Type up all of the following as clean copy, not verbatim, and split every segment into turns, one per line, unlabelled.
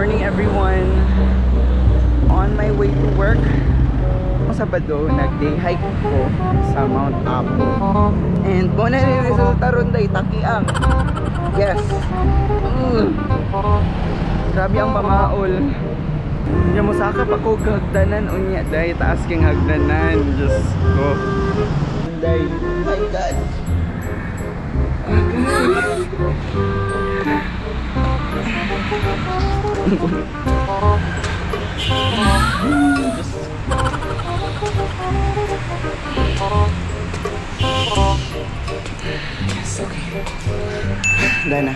morning everyone. On my way to work. Sabado, nag-day hike ko sa Mount Apo. And muna rin resulta ron day, takiang. Yes. Grabe ang pamaol. Hindi mo saka pa ko hagdanan unya day, taas king hagdanan. Diyos ko. Day, my God. Yes, okay. Dana.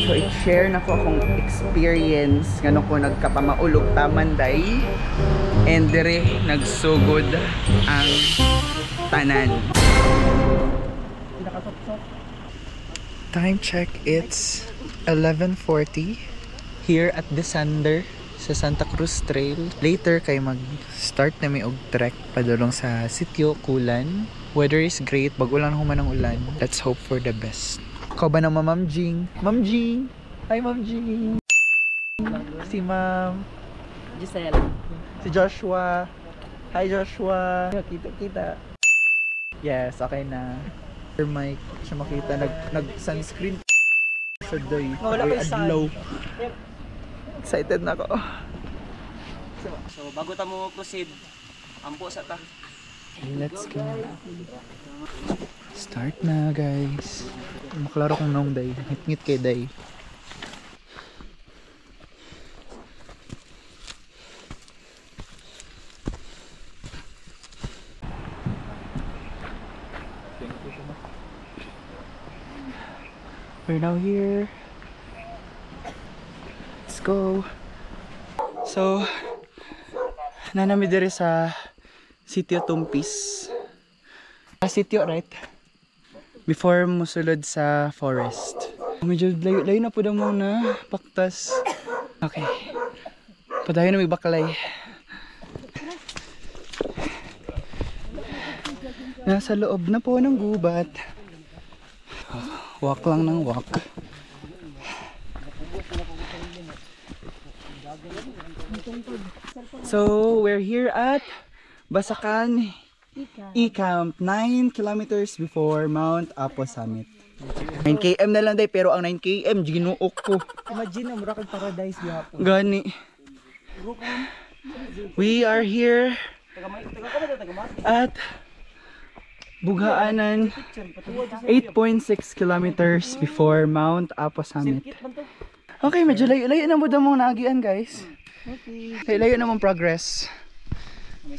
So, i-share na ko akong experience ngano ko nagkapamaulog taman day and dire nagsugod ang tanan. Time check, it's 11:40 here at Descender sa Santa Cruz Trail. Later kay mag-start na may og trek padulong sa Sitio Kulan. Weather is great, bag-ulan human ng ulan. Let's hope for the best. Ikaw ba naman, Ma'am Jing? Ma'am Jing! Hi, Ma'am Jing! Si Ma'am
Giselle.
Si Joshua. Hi, Joshua! Kita. Yes, okay na. Sir Mike, siya makita. Nag-sunscreen sa day.
Wala ko
adlaw. Excited na ako.
So, bago ta mo proceed, ampo sa ta.
Let's go. Start na, guys. Maklaro kong naong day. Ngit-ngit kay day. We're now here. Let's go. So, nanami dire sa Sitio Tumpis. Sitio, right? Before musulod sa forest. Medyo layo na po daw muna. Paktas. Okay. Padayon na may baklay. Nasa loob na po ng gubat. Walk lang ng walk. So, we're here at Basakan E-Camp, 9 kilometers before Mount Apo Summit. 9 km na lang day, pero ang 9 km ginuok ko.
Imagine na mura kag paradise gihapon.
Gani. We are here at Bugaanan, 8.6 kilometers before Mount Apo Summit. Okay, medyo layo na mo daw mong naagian, guys. Okay. Layo na mong progress.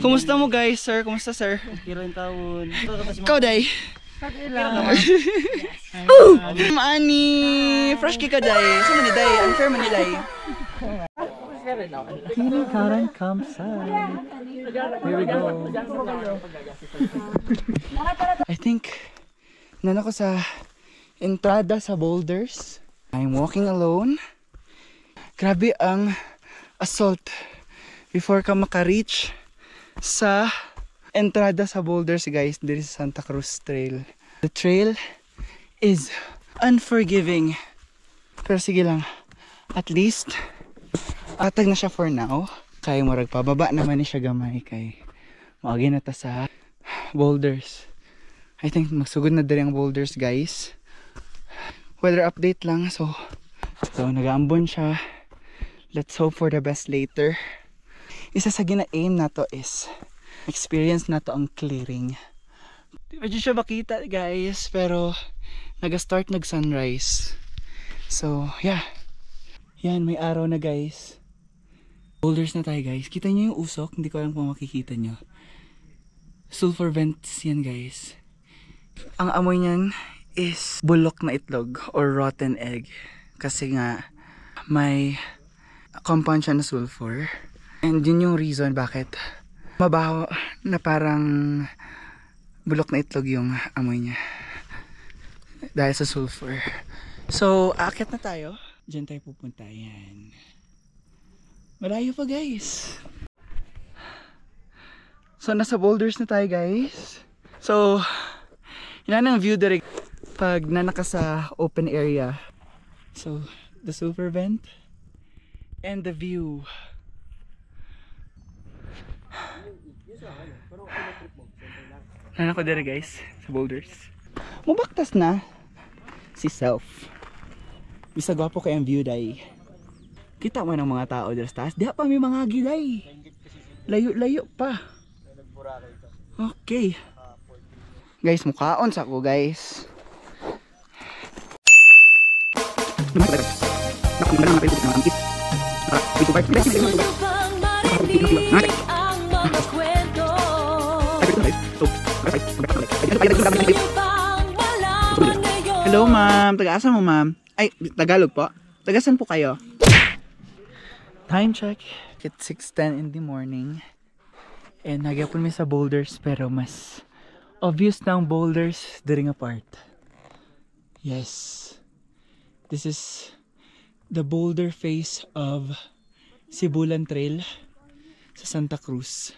Kumusta mo, guys, sir? Kumusta, sir?
Kiroin taon.
Ikaw, day? Maani! Fresh ka, day. Saan man ni day? Unfair man ni day. Tinikaran campsite. Here we go. I think nana ko sa entrada sa boulders. I'm walking alone. Grabe ang assault before ka maka-reach sa entrada sa boulders, guys. This is Santa Cruz Trail. The trail is unforgiving. Pero sige lang. At least atag na siya for now. Kaya marag pababa naman ni siya gamay kay maagi na ta sa boulders. I think magsugod na diri ang boulders, guys. Weather update lang. So nag-aambon siya. Let's hope for the best later. Isa sa gina-aim na to is experience na to ang clearing. Di ba siya makita, guys, pero nag-start nag-sunrise. So yeah, yan, may araw na, guys. Boulders na tayo, guys. Kita nyo yung usok? Hindi ko alam kung makikita nyo. Sulfur vents yan, guys. Ang amoy niyan is bulok na itlog or rotten egg. Kasi nga may compound siya na sulfur. And yun yung reason bakit mabaho na parang bulok na itlog yung amoy niya. Dahil sa sulfur. So, aakyat na tayo. Diyan tayo pupunta. Yan. Malayo pa, guys. So, nasa boulders na tayo, guys. So, yan ang view direct pag nanaka sa open area. So, the sulfur vent. and the view. Ano ko dere guys, sa boulders. Mubaktas na si self. Bisa gwapo kay ang view day. Kita man ang mga tao dere sa taas. Diha pa may mga giday. Layo-layo pa. Okay. Guys, mukhaon sa ako guys. Hello ma'am, taga-asa mo ma'am? Ay, Tagalog po? Taga-san po kayo? Time check. It's 6:10 in the morning. And nagyapon mi sa boulders pero mas obvious na ang boulders during a part. Yes. This is the boulder face of Sibulan Trail sa Santa Cruz.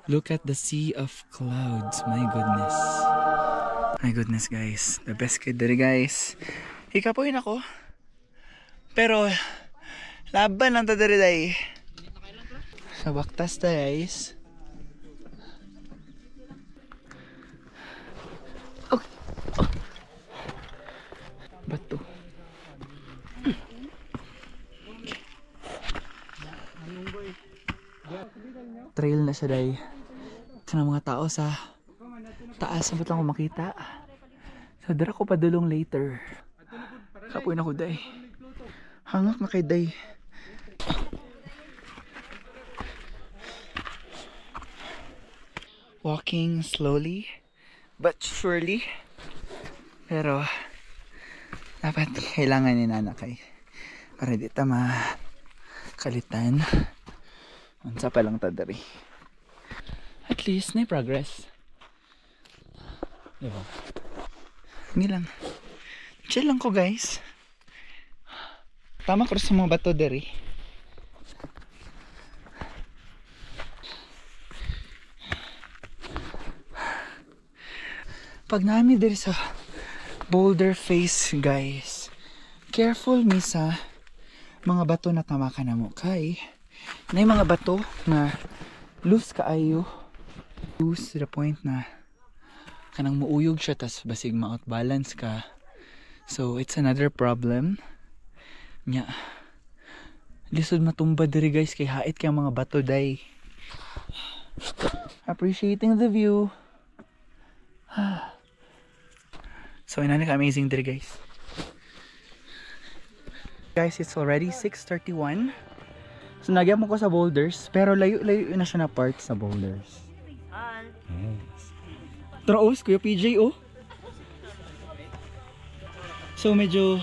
Look at the sea of clouds. My goodness. My goodness guys. The best kid dere guys. Hikapoy ako. Pero laban lang ta dere day. Sa baktas ta guys. Oh. Oh. Bato. Trail na siya day. Ito na mga tao sa taas. Sabot lang ko makita. Sa dara ko padulong later. Kapoy na ko day. Hangak na kay day. Walking slowly but surely. Pero dapat kailangan ni nana kay para di ta makalitan. Unsa pa lang tadari. At least na progress. Diba? Hindi lang. Chill lang ko guys. Tama ko sa mga bato dari. Pag nami dari sa boulder face guys, careful mi sa mga bato na tamaka na mo kay na yung mga bato na loose kaayo, loose to the point na kanang muuyog siya tas basig ma-out balance ka, so it's another problem nya. Lisod matumba diri guys kay hait kay mga bato day. Appreciating the view. So inani ka amazing diri guys. Guys, it's already 6:31. So nagyap mo ko sa boulders, pero layo-layo na siya na part sa boulders. Yes. Traos, Kuya PJ oh. So medyo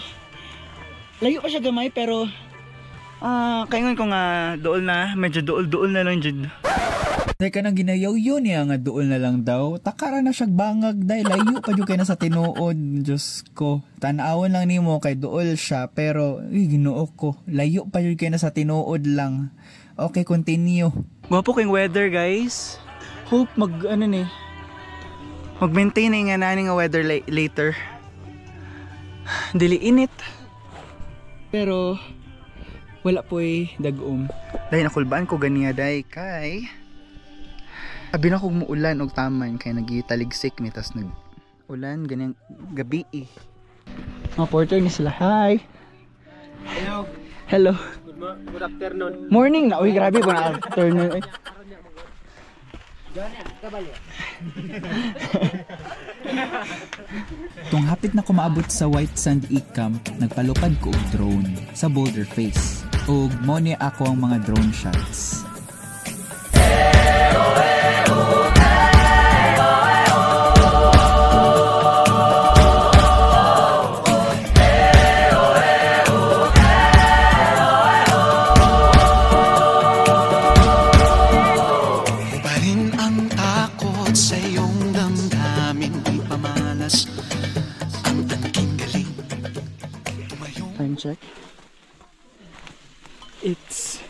layo pa siya gamay pero kaingon ko nga dool na, medyo dool na lang jud.
Teka nang ginayaw yun niya nga dool na lang daw. Takara na siya bangag dahil layo pa dyan kayo na sa tinuod. Diyos ko. Tanawon lang nimo kay dool siya. Pero ginoo ko. Layo pa dyan kayo na sa tinuod lang. Okay, continue.
Gwapo kayong weather guys. Hope mag-maintain nga nani nga weather later. Dili init. Pero wala po'y dag-um. Dahil nakulbaan ko ganiya day kay sabi na kong muulan og taman kay nagitaligsik mi tas nag-ulan ganyang gabi eh. Mga porter ni sila. Hi.
Hello.
Hello.
Good afternoon.
Morning na. Uy, grabe po na afternoon.
Tung hapit na kumaabot sa White Sand E-Camp, nagpalupad ko og drone sa Boulder Face. Og mo ni ako ang mga drone shots.
Time check. It's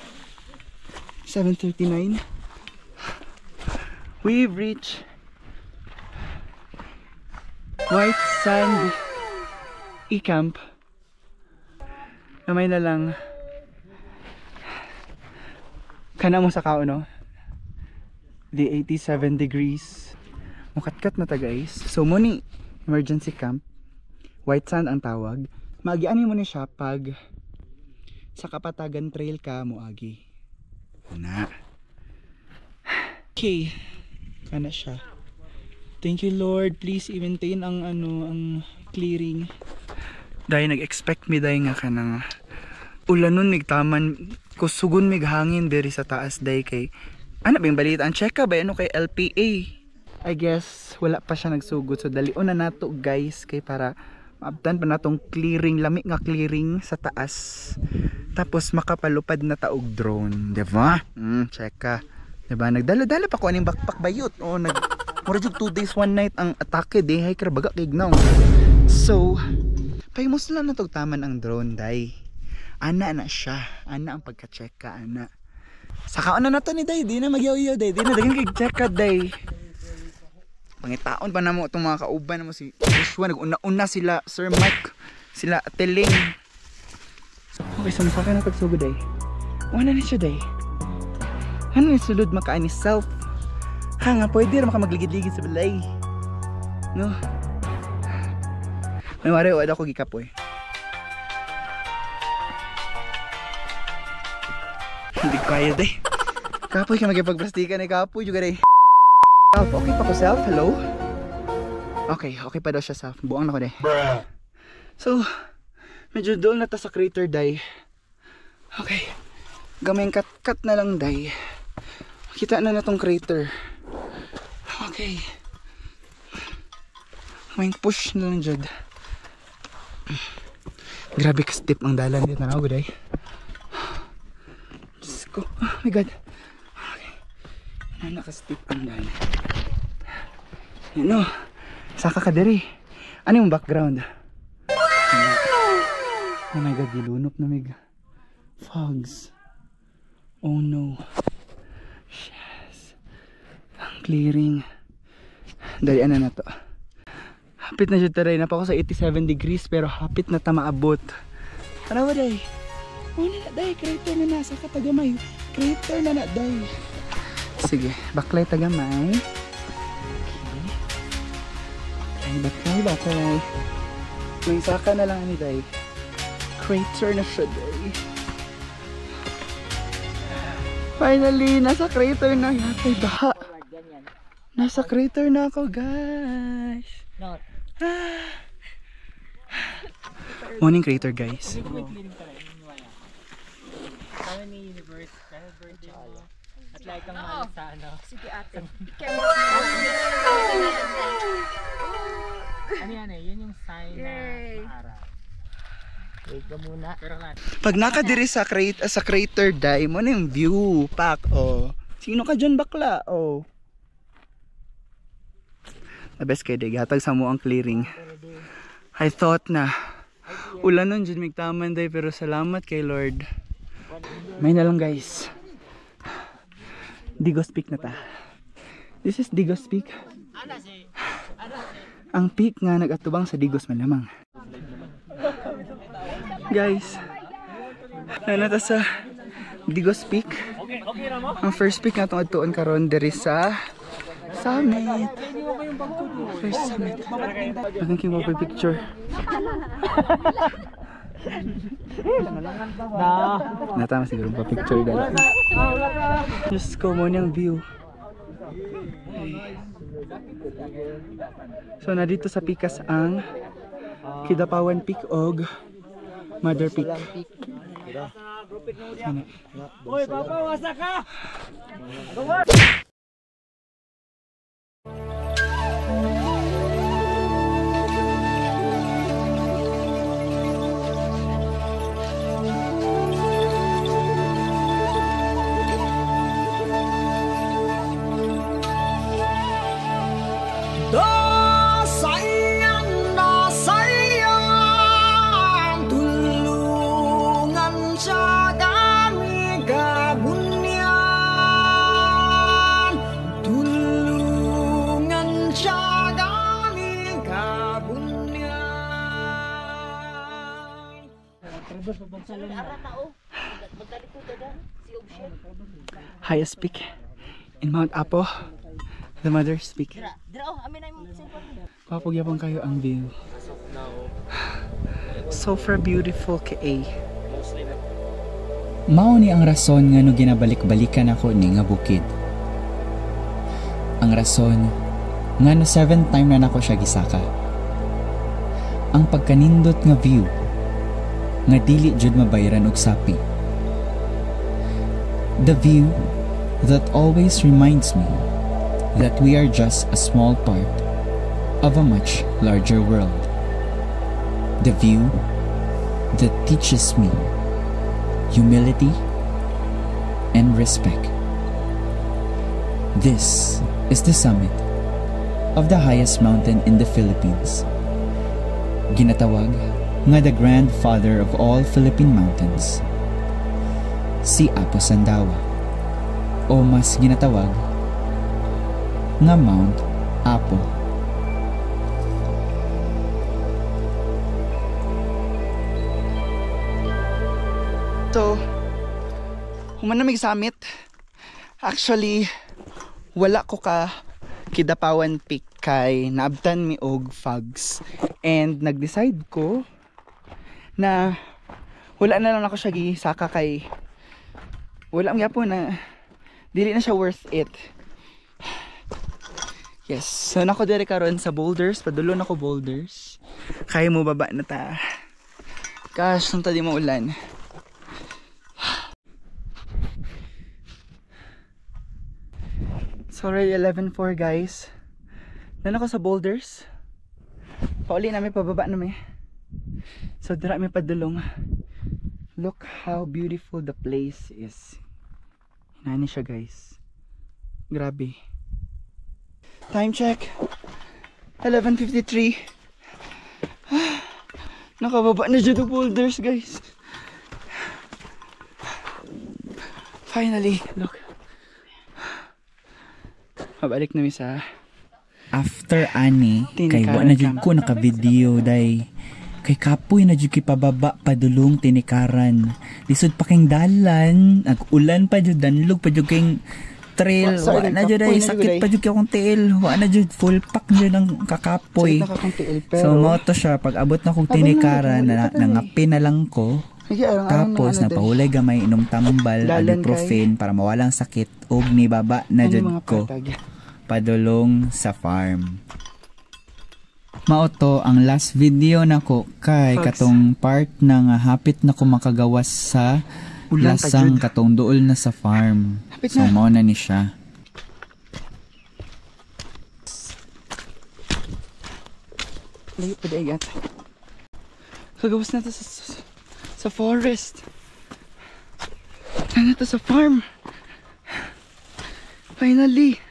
7:39. We've reached White Sand E-Camp. Kamay na lang Kana mo sa kao, no? The 87 degrees. Mukatkat na ta guys. So muni emergency camp. White sand ang tawag. Maagianin mo ni siya pag sa Kapatagan Trail ka moagi. Na. Okay. Kana siya. Thank you Lord. Please i-maintain ang ang clearing. Dahil nag-expect mi dahil nga kanang ulanon mig taman kusugon mig hangin diri sa taas dahil kay ano ba yung balita? Ang check ba ano kay LPA? I guess wala pa siya nagsugod. So dalion na nato guys kay para maabtan pa natong clearing, lami nga clearing sa taas. Tapos makapalupad na taog drone, di ba? Check ka. Di ba? Nagdala-dala pa ko aning backpack bayot. O mura jud 2 days 1 night ang atake di hay baga kignaw. So paymos lang natog taman ang drone day. Ana na siya. Ana ang pagka-check ka ana. Saka na to ni day, di na magyaw-yaw day, di na dagan kay check ka day. Pangitaon pa na mo itong mga kauban na mo si Joshua, nag-una-una sila Sir Mike, sila Teling. Okay, so masaka na pagsugod day. Una na siya day. Ano yung sulod makaan ni self? Ha nga, pwede rin makamagligid-ligid sa balay. No? May wari o ako gikapoy. Hindi ko kaya day. Kapoy ka magipagplastikan ni kapoy juga day. Self, okay pa ko self? Hello? Okay, okay pa daw siya self. Buang na ko day. So, medyo doon na ta sa crater day. Okay. Gamayng cut na lang day. Kita na na tong crater. Okay. Gamayng push na lang dyan. Grabe ka steep ang dalan dito na ako day. Diyos ko. Oh my god. Okay. Naka-steep ang dalan. Yan o. Saka ka diri. Ano yung background? Oh my god, gilunop na mig fogs. Oh no. Yes. Ang clearing. Dalian na to. Hapit na siya taray. Napa ko sa 87 degrees pero hapit na ta maabot. Ano ba day? Oh na day. Crater na nasa katagamay. Crater na day. Sige. Baklay tagamay. Okay. Baklay. May saka na lang ni day. Crater na siya day. Finally, nasa crater na yatay baha. Nasa crater na ako guys. Morning crater guys.
Kami ni Universe, kami birthday mo. At like kang mahal sa ano.
Sige ate.
Ano yan eh, yun yung sign na araw. Wait ka muna. Pero
Pag nakadiri sa crater day mo na yung view pak. Oh. Sino ka dyan bakla? Oh. The best kay day gatag sa mo ang clearing. I thought na ulan nun dyan migtaman day pero salamat kay Lord. May na lang guys. Digos Peak na ta. This is Digos Peak. Ang peak nga nagatubang sa Digos man lamang. Guys, nanata sa Digos Peak. Ang first peak na itong atuon karon diri sa summit. First summit. Aking kimaw pa picture. Natama siguro pa picture dala. Just ko mo niyang view. So na dito sa pikas ang Kidapawan Peak og Mother Peak.
Oy, papa, wasa ka!
Ara tao. Magdali ko ka si Obshen.
highest peak in Mount Apo, the Mother's Peak. Papagyapon kayo ang view. So far beautiful ka.
Mao ni ang rason nga no ginabalik-balikan ako ni nga bukid. Ang rason nga no 7th time na nako siya gisaka. Ang pagkanindot nga view nga dili jud mabayaran og sapi. The view that always reminds me that we are just a small part of a much larger world. The view that teaches me humility and respect. This is the summit of the highest mountain in the Philippines. Ginatawag nga the grandfather of all Philippine mountains, si Apo Sandawa, o mas ginatawag nga Mount Apo.
So, humanamig summit. Actually, wala ko ka Kidapawan Peak kay naabtan mi og fogs. And nag-decide ko na wala na lang ako siya gisaka kay wala mga po na dili na siya worth it. Yes, so nako dire karon sa boulders, padulon ako boulders. Kaya mo baba na ta. Gosh, nung tadi maulan. So already 11:04 guys. Nan ako sa boulders. Pauli namin pababa namin. So dira mi padulong. Look how beautiful the place is. Hinani siya guys. Grabe. Time check. 11:53. Nakababa na dyan yung boulders guys. Finally, look. Mabalik namin sa
After ani, kay
Tinikaran
wa na jud
camp.
ko naka-video day. Kay kapoy na jud kay pababa padulong tinikaran. Lisod pa kayong dalan, ag-ulan pa jud, danlog pa jud kayong trail.
Wa, sorry,
Wa na jud
kapoy
ay
na
sakit
jud,
pa jud kay akong tiil. Wa na jud full pack jud ang kakapoy. So mo to siya pag abot na kong tinikaran na nangapin na lang ko. Tapos napahulay gamay inom tambal,
Dalan
ibuprofen para mawalang sakit og ni baba na jud ko padulong sa farm. Mao to ang last video nako kay
Hugs.
katong part na nga hapit na ko makagawas sa
Ulan pa
lasang
jud.
katong duol na sa farm.
Hapit
So
na.
mao na ni siya.
Layo pa dagat. Kagawas na to sa forest. Ano to sa farm? Finally.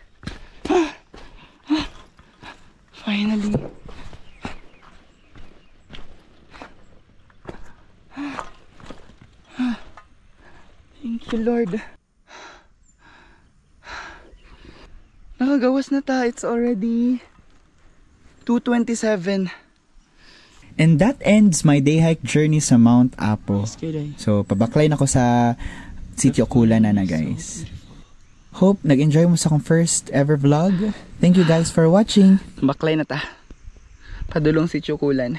Finally. Thank you, Lord. Nakagawas na ta. It's already 2:27.
And that ends my day hike journey sa Mount Apo. So pabaklay na ko sa Sitio Kulan na guys. Hope nag-enjoy mo sa akong first ever vlog. Thank you guys for watching.
Baklay na ta. Padulong si Chukulan.